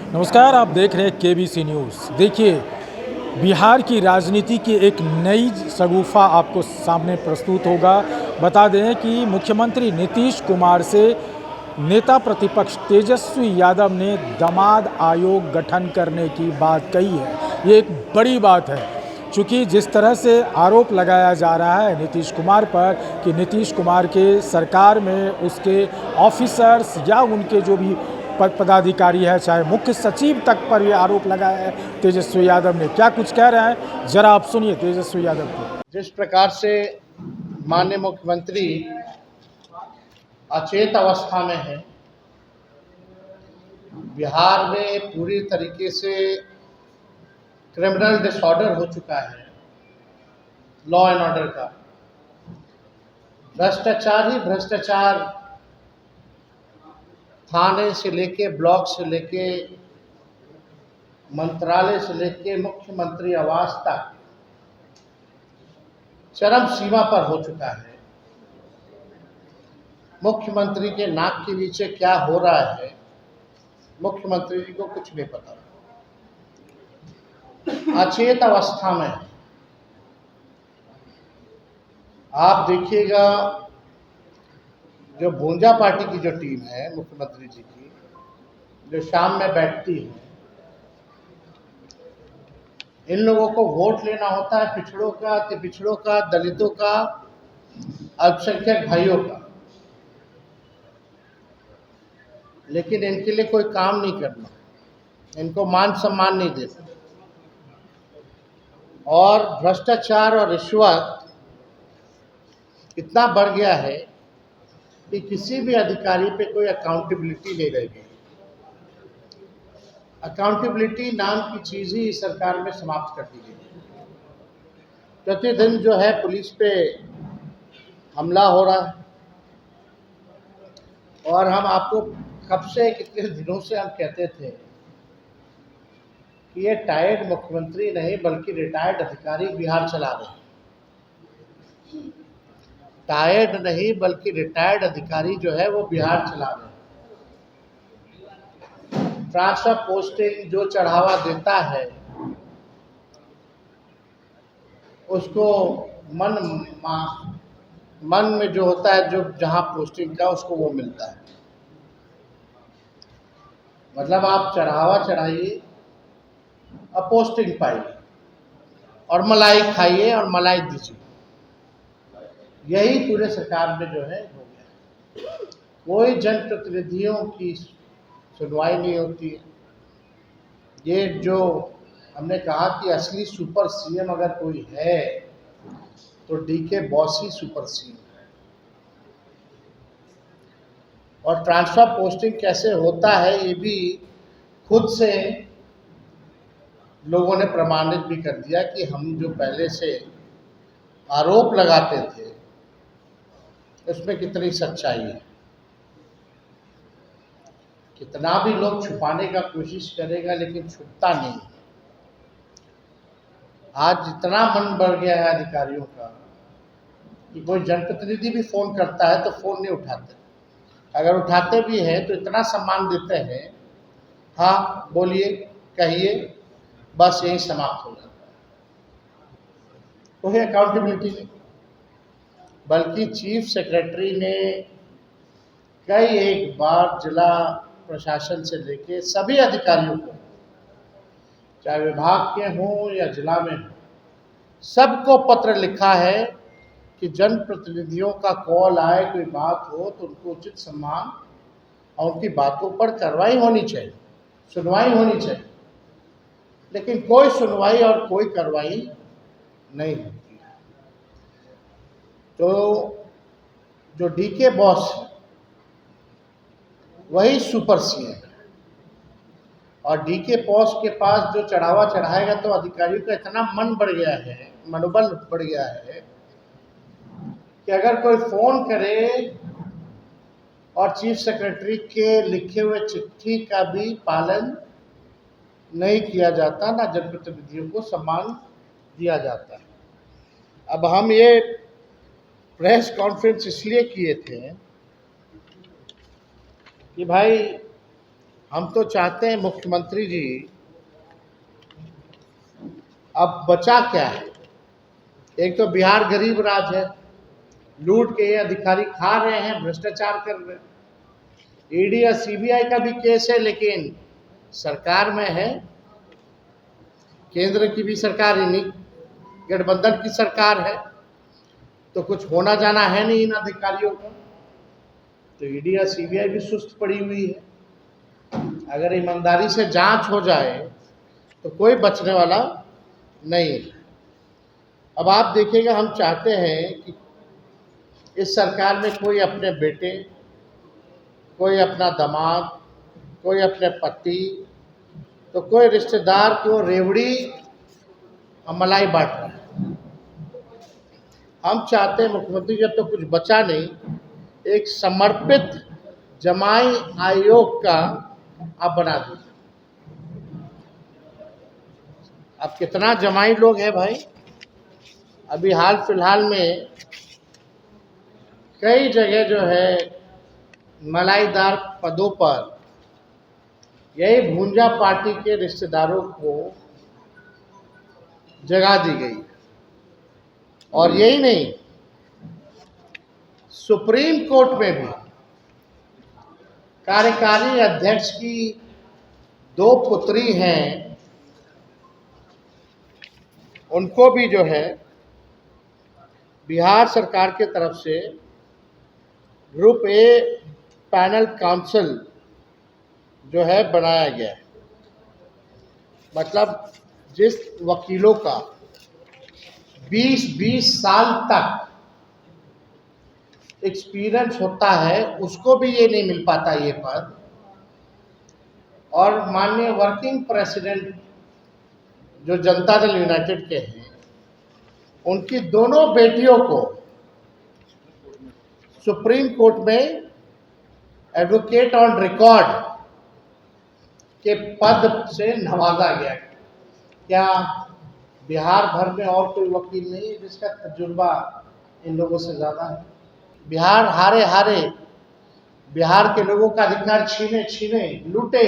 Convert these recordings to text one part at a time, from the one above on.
नमस्कार, आप देख रहे हैं केबीसी न्यूज़। देखिए, बिहार की राजनीति की एक नई शगुफ़ा आपको सामने प्रस्तुत होगा। बता दें कि मुख्यमंत्री नीतीश कुमार से नेता प्रतिपक्ष तेजस्वी यादव ने दामाद आयोग गठन करने की बात कही है। ये एक बड़ी बात है, चूँकि जिस तरह से आरोप लगाया जा रहा है नीतीश कुमार पर कि नीतीश कुमार के सरकार में उसके ऑफिसर्स या उनके जो भी पदाधिकारी है, चाहे मुख्य सचिव तक पर ये आरोप लगाया है तेजस्वी यादव ने। क्या कुछ कह रहे हैं, जरा आप सुनिए तेजस्वी यादव को। जिस प्रकार से माननीय मुख्यमंत्री अचेत अवस्था में है, बिहार में पूरी तरीके से क्रिमिनल डिसऑर्डर हो चुका है, लॉ एंड ऑर्डर का भ्रष्टाचार ही भ्रष्टाचार, थाने से लेके ब्लॉक से लेके मंत्रालय से लेके मुख्यमंत्री आवास तक चरम सीमा पर हो चुका है। मुख्यमंत्री के नाक के नीचे क्या हो रहा है, मुख्यमंत्री जी को कुछ नहीं पता, अचेत अवस्था में है। आप देखिएगा, जो भोंजा पार्टी की जो टीम है मुख्यमंत्री जी की, जो शाम में बैठती है, इन लोगों को वोट लेना होता है पिछड़ों का, पिछड़ों का, दलितों का, अल्पसंख्यक भाइयों का, लेकिन इनके लिए कोई काम नहीं करना, इनको मान सम्मान नहीं देना, और भ्रष्टाचार और रिश्वत इतना बढ़ गया है कि किसी भी अधिकारी पे कोई अकाउंटेबिलिटी नहीं रह गई। अकाउंटेबिलिटी नाम की चीज़ ही सरकार में समाप्त कर दी गई। प्रतिदिन जो है पुलिस पे हमला हो रहा है, और हम आपको कब से कितने दिनों से हम कहते थे कि ये टायर्ड मुख्यमंत्री नहीं बल्कि रिटायर्ड अधिकारी बिहार चला रहे हैं। टायर्ड नहीं बल्कि रिटायर्ड अधिकारी जो है वो बिहार चला रहे हैं। ट्रांसफर पोस्टिंग जो चढ़ावा देता है उसको मन में जो होता है, जो जहां पोस्टिंग का उसको वो मिलता है। मतलब आप चढ़ावा चढ़ाइए और पोस्टिंग पाइए, और मलाई खाइए और मलाई दीजिए। यही पूरे सरकार में जो है हो गया। कोई जनप्रतिनिधियों की सुनवाई नहीं होती है। ये जो हमने कहा कि असली सुपर सीएम अगर कोई है तो डीके बॉस ही सुपर सीएम है। और ट्रांसफर पोस्टिंग कैसे होता है ये भी खुद से लोगों ने प्रमाणित भी कर दिया कि हम जो पहले से आरोप लगाते थे उसमें कितनी सच्चाई है। कितना भी लोग छुपाने का कोशिश करेगा लेकिन छुपता नहीं है। आज इतना मन बढ़ गया है अधिकारियों का कि कोई जनप्रतिनिधि भी फोन करता है तो फोन नहीं उठाते, अगर उठाते भी हैं तो इतना सम्मान देते हैं, हाँ बोलिए, कहिए, बस यही समाप्त हो जाता है। कोई अकाउंटेबिलिटी नहीं। बल्कि चीफ सेक्रेटरी ने कई एक बार जिला प्रशासन से लेके सभी अधिकारियों को, चाहे विभाग के हों या जिला में हों, सबको पत्र लिखा है कि जनप्रतिनिधियों का कॉल आए, कोई बात हो तो उनको उचित सम्मान और उनकी बातों पर कार्रवाई होनी चाहिए, सुनवाई होनी चाहिए। लेकिन कोई सुनवाई और कोई कार्रवाई नहीं होती। तो जो डीके बॉस है वही सुपर सीएम है, और डीके बॉस के पास जो चढ़ावा चढ़ाएगा तो अधिकारियों का इतना मन बढ़ गया है, मनोबल बढ़ गया है कि अगर कोई फोन करे और चीफ सेक्रेटरी के लिखे हुए चिट्ठी का भी पालन नहीं किया जाता, ना जनप्रतिनिधियों को सम्मान दिया जाता है। अब हम ये प्रेस कॉन्फ्रेंस इसलिए किए थे कि भाई हम तो चाहते हैं मुख्यमंत्री जी, अब बचा क्या है? एक तो बिहार गरीब राज है, लूट के ये अधिकारी खा रहे हैं, भ्रष्टाचार कर रहे हैं। ईडी और सीबीआई का भी केस है, लेकिन सरकार में है, केंद्र की भी सरकार, इन्हीं गठबंधन की सरकार है, तो कुछ होना जाना है नहीं इन अधिकारियों का। तो ईडी और सीबीआई भी सुस्त पड़ी हुई है। अगर ईमानदारी से जांच हो जाए तो कोई बचने वाला नहीं है। अब आप देखिएगा, हम चाहते हैं कि इस सरकार में कोई अपने बेटे, कोई अपना दामाद, कोई अपने पति, तो कोई रिश्तेदार को रेवड़ी और मलाई बांट रहा है। हम चाहते हैं मुख्यमंत्री, जब तो कुछ बचा नहीं, एक समर्पित जमाई आयोग का आप बना दीजिए। अब कितना जमाई लोग हैं भाई? अभी हाल फिलहाल में कई जगह जो है मलाईदार पदों पर यही भूंजा पार्टी के रिश्तेदारों को जगह दी गई। और यही नहीं, सुप्रीम कोर्ट में भी कार्यकारी अध्यक्ष की 2 पुत्री हैं, उनको भी जो है बिहार सरकार के तरफ से ग्रुप ए पैनल काउंसिल जो है बनाया गया है। मतलब जिस वकीलों का 20-20 साल तक एक्सपीरियंस होता है, उसको भी ये नहीं मिल पाता ये पद। और माननीय वर्किंग प्रेसिडेंट जो जनता दल यूनाइटेड के हैं, उनकी दोनों बेटियों को सुप्रीम कोर्ट में एडवोकेट ऑन रिकॉर्ड के पद से नवाजा गया। क्या बिहार भर में और कोई वकील नहीं है जिसका तजुर्बा इन लोगों से ज़्यादा है? बिहार हारे हारे, बिहार के लोगों का अधिकार छीने छीने लूटे,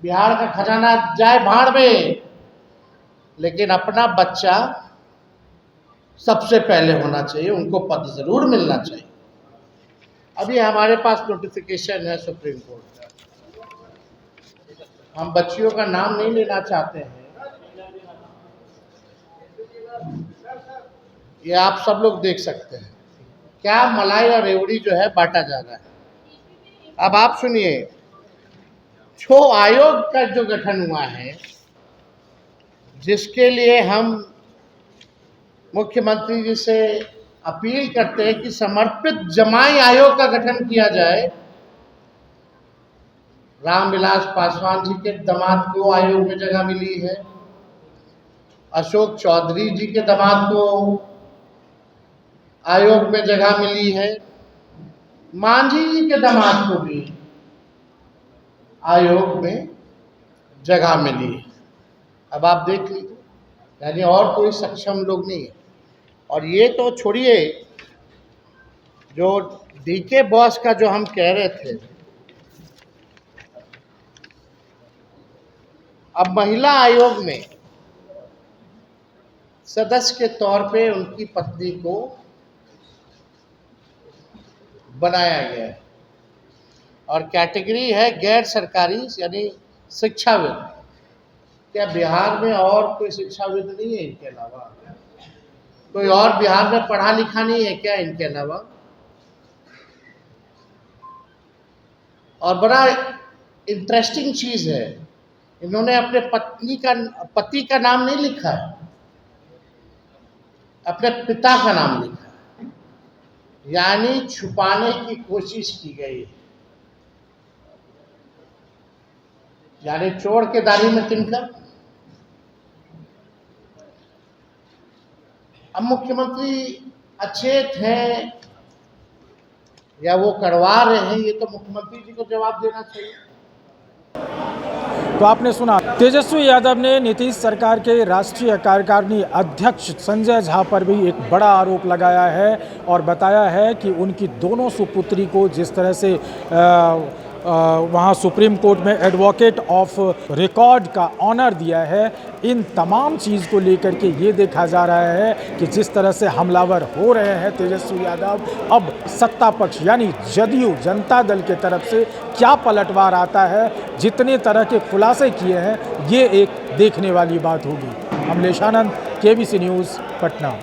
बिहार का खजाना जाए भाड़ में, लेकिन अपना बच्चा सबसे पहले होना चाहिए, उनको पद जरूर मिलना चाहिए। अभी हमारे पास नोटिफिकेशन है सुप्रीम कोर्ट का, हम बच्चियों का नाम नहीं लेना चाहते हैं, ये आप सब लोग देख सकते हैं क्या मलाई और रेवड़ी जो है बांटा जा रहा है। अब आप सुनिए, छो आयोग का जो गठन हुआ है, जिसके लिए हम मुख्यमंत्री जी से अपील करते हैं कि समर्पित जमाई आयोग का गठन किया जाए। रामविलास पासवान जी के दामाद को आयोग में जगह मिली है, अशोक चौधरी जी के दामाद को आयोग में जगह मिली है, मांझी जी के दामाद को भी आयोग में जगह मिली है। अब आप देख लीजिए, यानी और कोई सक्षम लोग नहीं है। और ये तो छोड़िए, जो डीके बॉस का जो हम कह रहे थे, अब महिला आयोग में सदस्य के तौर पे उनकी पत्नी को बनाया गया है, और कैटेगरी है गैर सरकारी, यानी शिक्षाविद। क्या बिहार में और कोई शिक्षाविद नहीं है इनके अलावा? कोई और बिहार में पढ़ा लिखा नहीं है क्या इनके अलावा? और बड़ा इंटरेस्टिंग चीज है, इन्होंने अपने पति का नाम नहीं लिखा है, अपने पिता का नाम लिखा है, यानी छुपाने की कोशिश की गई है। यानी चोर के दाढ़ी में तिनका। अब मुख्यमंत्री अचेत हैं या वो करवा रहे हैं, ये तो मुख्यमंत्री जी को जवाब देना चाहिए। तो आपने सुना, तेजस्वी यादव ने नीतीश सरकार के राष्ट्रीय कार्यकारिणी अध्यक्ष संजय झा पर भी एक बड़ा आरोप लगाया है और बताया है कि उनकी दोनों सुपुत्री को जिस तरह से वहाँ सुप्रीम कोर्ट में एडवोकेट ऑफ रिकॉर्ड का ऑनर दिया है, इन तमाम चीज़ को लेकर के ये देखा जा रहा है कि जिस तरह से हमलावर हो रहे हैं तेजस्वी यादव, अब सत्ता पक्ष यानी जदयू जनता दल के तरफ से क्या पलटवार आता है, जितने तरह के खुलासे किए हैं, ये एक देखने वाली बात होगी। अमलेश आनंद, केबीसी न्यूज़, पटना।